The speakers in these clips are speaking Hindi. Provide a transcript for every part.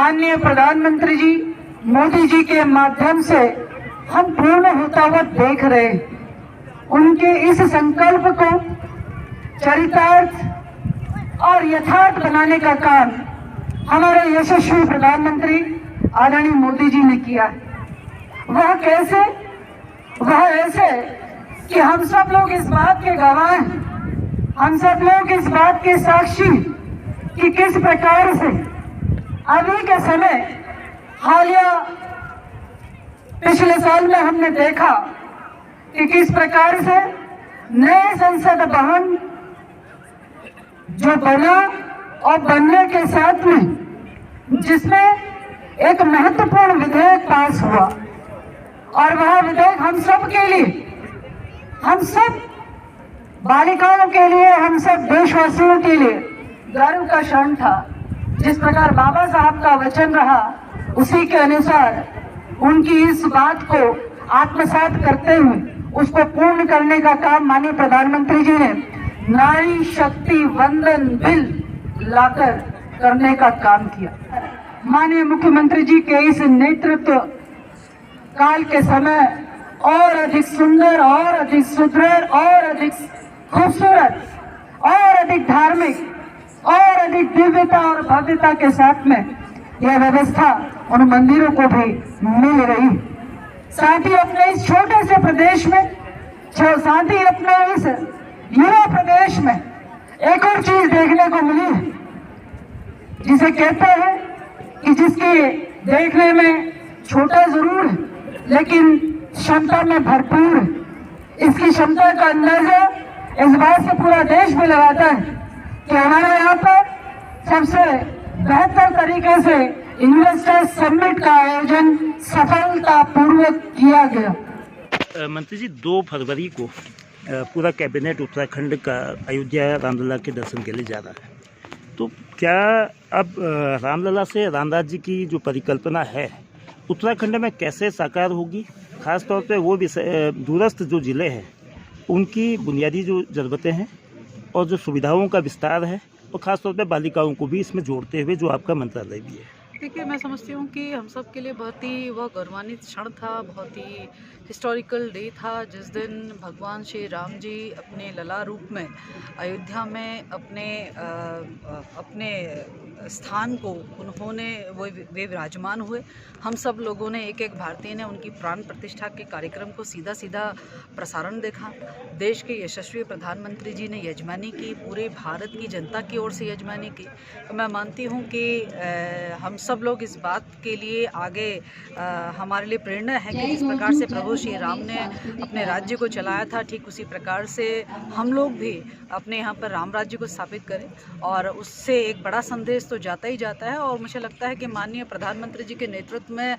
माननीय प्रधानमंत्री जी मोदी जी के माध्यम से हम पूर्ण होता हुआ देख रहे हैं। उनके इस संकल्प को चरितार्थ और यथार्थ बनाने का काम हमारे यशस्वी प्रधानमंत्री आदरणीय मोदी जी ने किया है। वह कैसे? वह ऐसे कि हम सब लोग इस बात के गवाह हैं, हम सब लोग इस बात के साक्षी कि किस प्रकार से अभी के समय हालिया पिछले साल में हमने देखा कि किस प्रकार से नए संसद भवन जो बना और बनने के साथ में जिसमें एक महत्वपूर्ण विधेयक पास हुआ और वह विधेयक हम सब के लिए, हम सब बालिकाओं के लिए, हम सब देशवासियों के लिए गर्व का क्षण था। जिस प्रकार बाबा साहब का वचन रहा उसी के अनुसार उनकी इस बात को आत्मसात करते हुए उसको पूर्ण करने का काम माननीय प्रधानमंत्री जी ने नारी शक्ति वंदन बिल लाकर करने का काम किया। माननीय मुख्यमंत्री जी के इस नेतृत्व काल के समय और अधिक सुंदर और अधिक सुदृढ़ और अधिक खूबसूरत और अधिक धार्मिक और अधिक दिव्यता और भव्यता के साथ में यह व्यवस्था उन मंदिरों को भी मिल रही। साथ ही अपने इस छोटे से प्रदेश में, साथ ही अपने इस युवा प्रदेश में एक और चीज देखने को मिली है जिसे कहते हैं कि जिसके देखने में छोटा जरूर है लेकिन क्षमता में भरपूर है। इसकी क्षमता का अंदाजा इस बात से पूरा देश में लगाता है कि हमारे यहाँ पर सबसे बेहतर तरीके से इन्वेस्टर्स समिट का आयोजन सफलतापूर्वक किया गया। मंत्री जी, 2 फरवरी को पूरा कैबिनेट उत्तराखंड का अयोध्या रामलला के दर्शन के लिए जा रहा है, तो क्या अब रामलला से राम राज्य की जो परिकल्पना है उत्तराखंड में कैसे साकार होगी? खास तौर पे वो दूरस्थ जो ज़िले हैं उनकी बुनियादी जो ज़रूरतें हैं और जो सुविधाओं का विस्तार है और ख़ास तौर पे बालिकाओं को भी इसमें जोड़ते हुए जो आपका मंत्रालय भी है। देखिए, मैं समझती हूँ कि हम सब के लिए बहुत ही वह गौरवान्वित क्षण था, बहुत ही हिस्टोरिकल डे था जिस दिन भगवान श्री राम जी अपने लला रूप में अयोध्या में अपने स्थान को उन्होंने वे विराजमान हुए। हम सब लोगों ने, एक एक भारतीय ने उनकी प्राण प्रतिष्ठा के कार्यक्रम को सीधा सीधा प्रसारण देखा। देश के यशस्वी प्रधानमंत्री जी ने यजमानी की, पूरे भारत की जनता की ओर से यजमानी की। मैं मानती हूँ कि हम सब लोग इस बात के लिए आगे हमारे लिए प्रेरणा है कि जिस प्रकार से प्रभु श्री राम ने अपने राज्य को चलाया था, ठीक उसी प्रकार से हम लोग भी अपने यहाँ पर राम राज्य को स्थापित करें और उससे एक बड़ा संदेश तो जाता ही जाता है। और मुझे लगता है कि माननीय प्रधानमंत्री जी के नेतृत्व में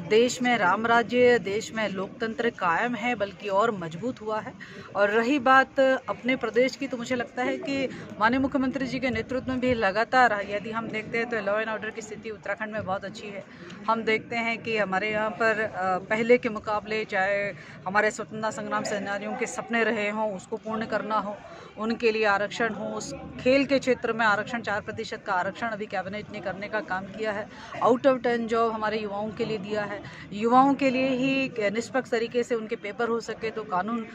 देश में राम राज्य, देश में लोकतंत्र कायम है, बल्कि और मजबूत हुआ है। और रही बात अपने प्रदेश की, तो मुझे लगता है कि माननीय मुख्यमंत्री जी के नेतृत्व में भी लगातार यदि हम देखते हैं तो लॉ एंड ऑर्डर की स्थिति उत्तराखंड में बहुत अच्छी है। हम देखते हैं कि हमारे यहाँ पर पहले के मुकाबले, चाहे हमारे स्वतंत्रता संग्राम सेनानियों के सपने रहे हों उसको पूर्ण करना हो, उनके लिए आरक्षण हो, उस खेल के क्षेत्र में आरक्षण 4% का आरक्षण अभी कैबिनेट ने करने का काम किया है। आउट ऑफ 10 जॉब हमारे युवाओं के लिए दिया है। युवाओं के लिए ही निष्पक्ष तरीके से उनके पेपर हो सके तो कानून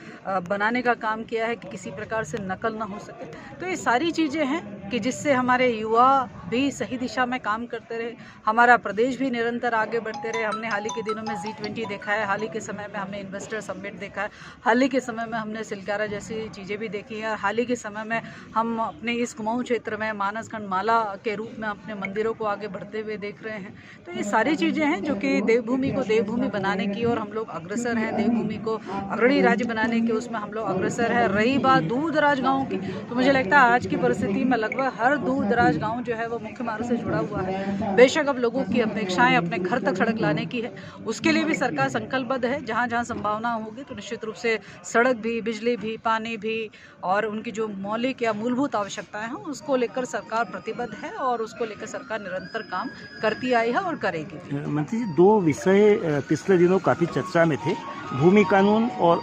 बनाने का काम किया है कि किसी प्रकार से नकल ना हो सके। तो ये सारी चीज़ें हैं कि जिससे हमारे युवा भी सही दिशा में काम करते रहे, हमारा प्रदेश भी निरंतर आगे बढ़ते रहे। हमने हाल ही के दिनों में G20 देखा है, हाल ही के समय में हमने इन्वेस्टर समिट देखा है, हाल ही के समय में हमने सिलकारा जैसी चीज़ें भी देखी हैं। हाल ही के समय में हम अपने इस कुमाऊं क्षेत्र में मानसखंड माला के रूप में अपने मंदिरों को आगे बढ़ते हुए देख रहे हैं। तो ये सारी चीज़ें हैं जो कि देवभूमि को देवभूमि बनाने की और हम लोग अग्रसर हैं, देवभूमि को अग्रणी राज्य बनाने के उसमें हम लोग अग्रसर है। रही बात दूर दराज गाँव की, तो मुझे लगता है आज की परिस्थिति में लगभग हर दूर दराज गाँव जो है वो मुख्य मार्ग से जुड़ा हुआ है। बेशक अब लोगों की अपेक्षाएं अपने घर तक सड़क लाने की है, उसके लिए भी सरकार संकल्पबद्ध है। जहाँ जहाँ संभावना होगी तो निश्चित रूप से सड़क भी, बिजली भी, पानी भी और उनकी जो मौलिक या मूलभूत आवश्यकताएं हैं उसको लेकर सरकार प्रतिबद्ध है और उसको लेकर सरकार निरंतर काम करती आई है और करेगी। मंत्री जी, 2 विषय पिछले दिनों काफ़ी चर्चा में थे, भूमि कानून और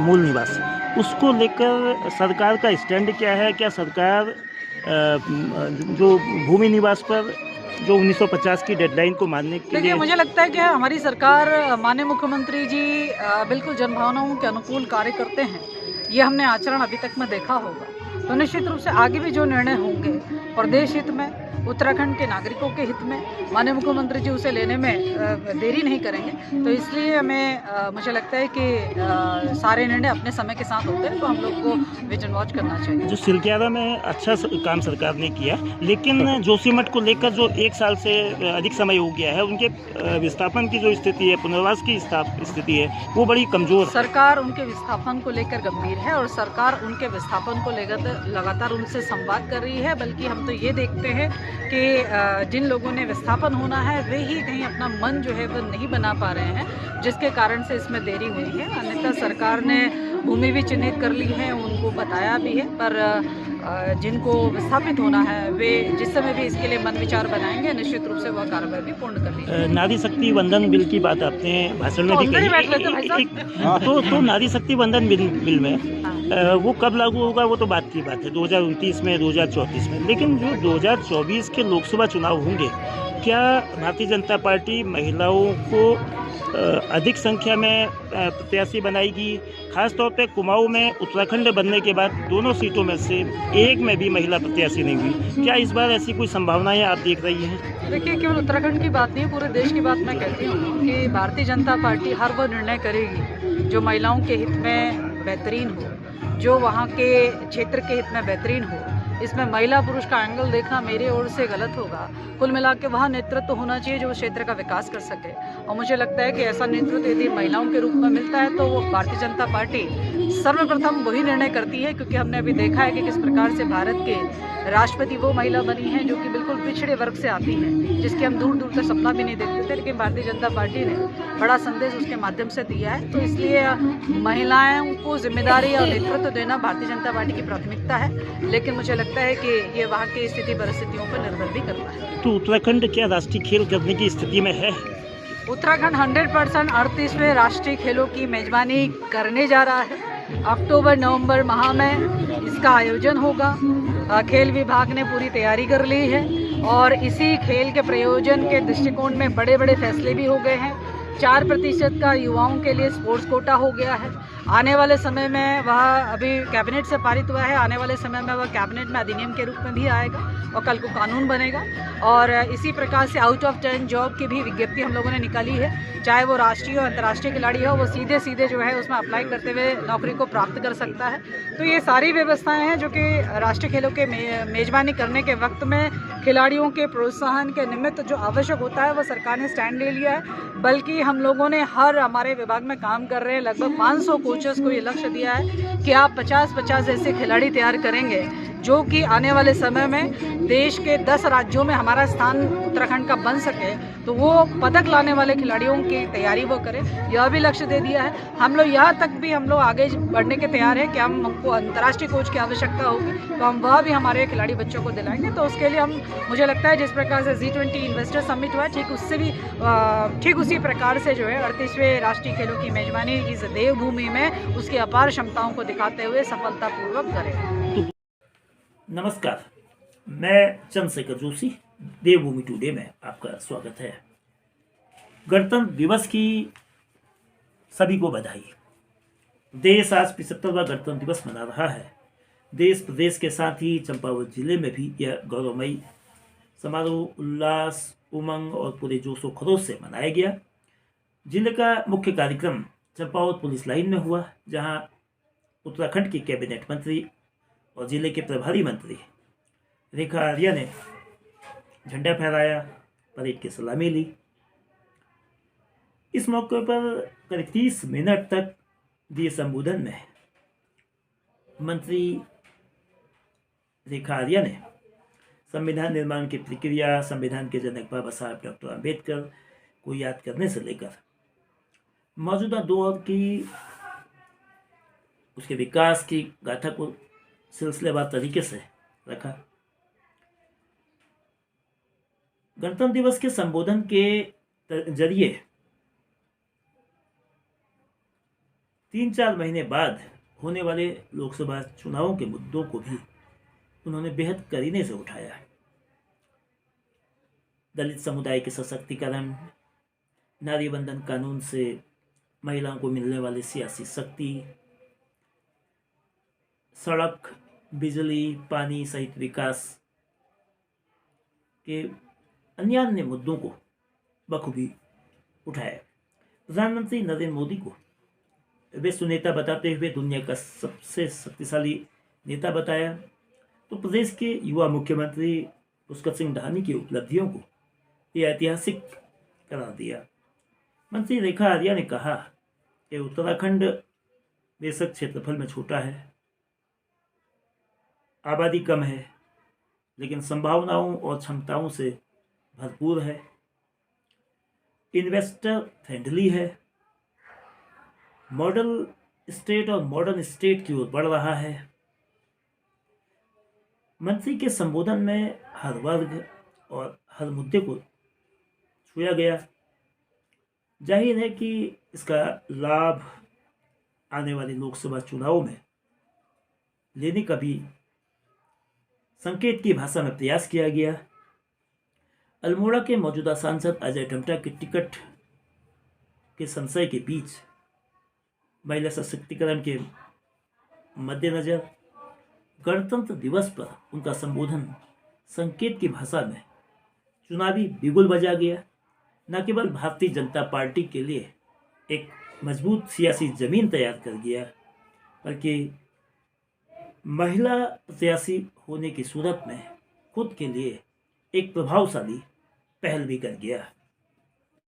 मूल निवास। उसको लेकर सरकार का स्टैंड क्या है? क्या सरकार जो भूमि निवास पर जो 1950 की डेडलाइन को मानने के देखिए, लिए? मुझे लगता है कि हमारी सरकार, माननीय मुख्यमंत्री जी बिल्कुल जनभावनाओं के अनुकूल कार्य करते हैं। ये हमने आचरण अभी तक में देखा होगा। तो निश्चित रूप से आगे भी जो निर्णय होंगे प्रदेश हित में, उत्तराखंड के नागरिकों के हित में, माननीय मुख्यमंत्री जी उसे लेने में देरी नहीं करेंगे। तो इसलिए मुझे लगता है कि सारे निर्णय अपने समय के साथ होते हैं, तो हम लोग को वेट एंड वॉच करना चाहिए। जो सिलक्यारा में अच्छा काम सरकार ने किया, लेकिन जोशीमठ को लेकर जो 1 साल से अधिक समय हो गया है, उनके विस्थापन की जो स्थिति है, पुनर्वास की स्थिति है, वो बड़ी कमज़ोर है। सरकार उनके विस्थापन को लेकर गंभीर है और सरकार उनके विस्थापन को लेकर लगातार उनसे संवाद कर रही है। बल्कि हम तो ये देखते हैं कि जिन लोगों ने विस्थापन होना है वे ही कहीं अपना मन जो है वो नहीं बना पा रहे हैं, जिसके कारण से इसमें देरी हुई है। अन्यथा सरकार ने भूमि भी चिन्हित कर ली है, उनको बताया भी है, पर जिनको विस्थापित होना है वे जिस समय भी इसके लिए मन विचार बनाएंगे, निश्चित रूप से वह कार्रवाई भी पूर्ण कर ली जाएगी। नारी शक्ति वंदन बिल की बात आपने भाषण में तो भी अंदर ही बैठ लेते कही। भाई साहब। तो नारी शक्ति वंदन बिल में हाँ। वो कब लागू होगा वो तो बात की बात है, 2029 में, 2034 में। लेकिन जो 2024 के लोकसभा चुनाव होंगे, क्या भारतीय जनता पार्टी महिलाओं को अधिक संख्या में प्रत्याशी बनाएगी? खास तौर पे कुमाऊं में उत्तराखंड बनने के बाद दोनों सीटों में से एक में भी महिला प्रत्याशी नहीं हुई। क्या इस बार ऐसी कोई संभावनाएं आप देख रही हैं? देखिए, केवल उत्तराखंड की बात नहीं है, पूरे देश की बात मैं कहती हूँ कि भारतीय जनता पार्टी हर वो निर्णय करेगी जो महिलाओं के हित में बेहतरीन हो, जो वहाँ के क्षेत्र के हित में बेहतरीन हो। इसमें महिला पुरुष का एंगल देखना मेरे ओर से गलत होगा। कुल मिला के वहाँ नेतृत्व होना चाहिए जो उस क्षेत्र का विकास कर सके, और मुझे लगता है कि ऐसा नेतृत्व यदि महिलाओं के रूप में मिलता है तो वो भारतीय जनता पार्टी सर्वप्रथम वही निर्णय करती है। क्योंकि हमने अभी देखा है कि किस प्रकार से भारत के राष्ट्रपति वो महिला बनी है जो कि बिल्कुल पिछड़े वर्ग से आती है, जिसके हम दूर दूर तक सपना भी नहीं देखते थे, लेकिन भारतीय जनता पार्टी ने बड़ा संदेश उसके माध्यम से दिया है। तो इसलिए महिलाओं को जिम्मेदारी और नेतृत्व देना भारतीय जनता पार्टी की प्राथमिकता है। लेकिन मुझे लगता है कि ये वहाँ की स्थिति परिस्थितियों पर निर्भर भी करता है। तो उत्तराखंड क्या राष्ट्रीय खेल करने की स्थिति में है? उत्तराखंड 100% 38वें राष्ट्रीय खेलों की मेजबानी करने जा रहा है। अक्टूबर-नवंबर माह में इसका आयोजन होगा। खेल विभाग ने पूरी तैयारी कर ली है और इसी खेल के प्रयोजन के दृष्टिकोण में बड़े बड़े फैसले भी हो गए हैं। 4% का युवाओं के लिए स्पोर्ट्स कोटा हो गया है। आने वाले समय में वह अभी कैबिनेट से पारित हुआ है, आने वाले समय में वह कैबिनेट में अधिनियम के रूप में भी आएगा और कल को कानून बनेगा। और इसी प्रकार से आउट ऑफ टर्न जॉब की भी विज्ञप्ति हम लोगों ने निकाली है। चाहे वो राष्ट्रीय और अंतर्राष्ट्रीय खिलाड़ी हो, वो सीधे सीधे जो है उसमें अप्लाई करते हुए नौकरी को प्राप्त कर सकता है। तो ये सारी व्यवस्थाएं हैं जो कि राष्ट्रीय खेलों के मेजबानी करने के वक्त में खिलाड़ियों के प्रोत्साहन के निमित्त जो आवश्यक होता है वो सरकार ने स्टैंड ले लिया है। बल्कि हम लोगों ने हमारे विभाग में काम कर रहे हैं लगभग 500 कोचेस को ये लक्ष्य दिया है कि आप 50-50 ऐसे खिलाड़ी तैयार करेंगे जो कि आने वाले समय में देश के 10 राज्यों में हमारा स्थान उत्तराखंड का बन सके। तो वो पदक लाने वाले खिलाड़ियों की तैयारी वो करें, यह भी लक्ष्य दे दिया है। हम लोग यहाँ तक भी हम लोग आगे बढ़ने के तैयार हैं कि हमको अंतर्राष्ट्रीय कोच की आवश्यकता होगी तो हम वह भी हमारे खिलाड़ी बच्चों को दिलाएंगे। तो उसके लिए मुझे लगता है जिस प्रकार से G20 इन्वेस्टर समिट हुआ है ठीक उसी प्रकार से जो है 38वें राष्ट्रीय खेलों की मेजबानी इस देवभूमि में उसकी अपार क्षमताओं को दिखाते हुए सफलतापूर्वक करें। नमस्कार, मैं चंद्रशेखर जोशी, देवभूमि टुडे में आपका स्वागत है। गणतंत्र दिवस की सभी को बधाई। देश आज 75वां गणतंत्र दिवस मना रहा है। देश प्रदेश के साथ ही चंपावत जिले में भी यह गौरवमयी समारोह उल्लास, उमंग और पूरे जोशो खरोश से मनाया गया। जिले का मुख्य कार्यक्रम चंपावत पुलिस लाइन में हुआ, जहां उत्तराखंड की कैबिनेट मंत्री और जिले के प्रभारी मंत्री रेखा आर्या ने झंडा फहराया, परेड की सलामी ली। इस मौके पर करीब 30 मिनट तक दिए संबोधन में मंत्री रेखा आर्या ने संविधान निर्माण की प्रक्रिया, संविधान के जनक बाबा साहब डॉक्टर आम्बेडकर को याद करने से लेकर मौजूदा दौर की उसके विकास की गाथा को सिलसिलेवार तरीके से रखा। गणतंत्र दिवस के संबोधन के जरिए 3-4 महीने बाद होने वाले लोकसभा चुनावों के मुद्दों को भी उन्होंने बेहद करीने से उठाया है। दलित समुदाय के सशक्तिकरण, नारी बंधन कानून से महिलाओं को मिलने वाली सियासी शक्ति, सड़क, बिजली, पानी सहित विकास के अन्य मुद्दों को बखूबी उठाया। प्रधानमंत्री नरेंद्र मोदी को विश्व नेता बताते हुए दुनिया का सबसे शक्तिशाली नेता बताया, तो प्रदेश के युवा मुख्यमंत्री पुष्कर सिंह धामी की उपलब्धियों को यह ऐतिहासिक करार दिया। मंत्री रेखा आर्या ने कहा कि उत्तराखंड बेशक क्षेत्रफल में छोटा है, आबादी कम है, लेकिन संभावनाओं और क्षमताओं से भरपूर है, इन्वेस्टर फ्रेंडली है, मॉडल स्टेट और मॉडर्न स्टेट की ओर बढ़ रहा है। मंत्री के संबोधन में हर वर्ग और हर मुद्दे को छुआ गया। जाहिर है कि इसका लाभ आने वाले लोकसभा चुनाव में लेने का भी संकेत की भाषा में प्रयास किया गया। अल्मोड़ा के मौजूदा सांसद अजय टम्टा के टिकट के संशय के बीच महिला सशक्तिकरण के मद्देनजर गणतंत्र दिवस पर उनका संबोधन संकेत की भाषा में चुनावी बिगुल बजा गया। न केवल भारतीय जनता पार्टी के लिए एक मजबूत सियासी जमीन तैयार कर गया, बल्कि महिला प्रत्याशी होने की सूरत में खुद के लिए एक प्रभावशाली पहल भी कर गया।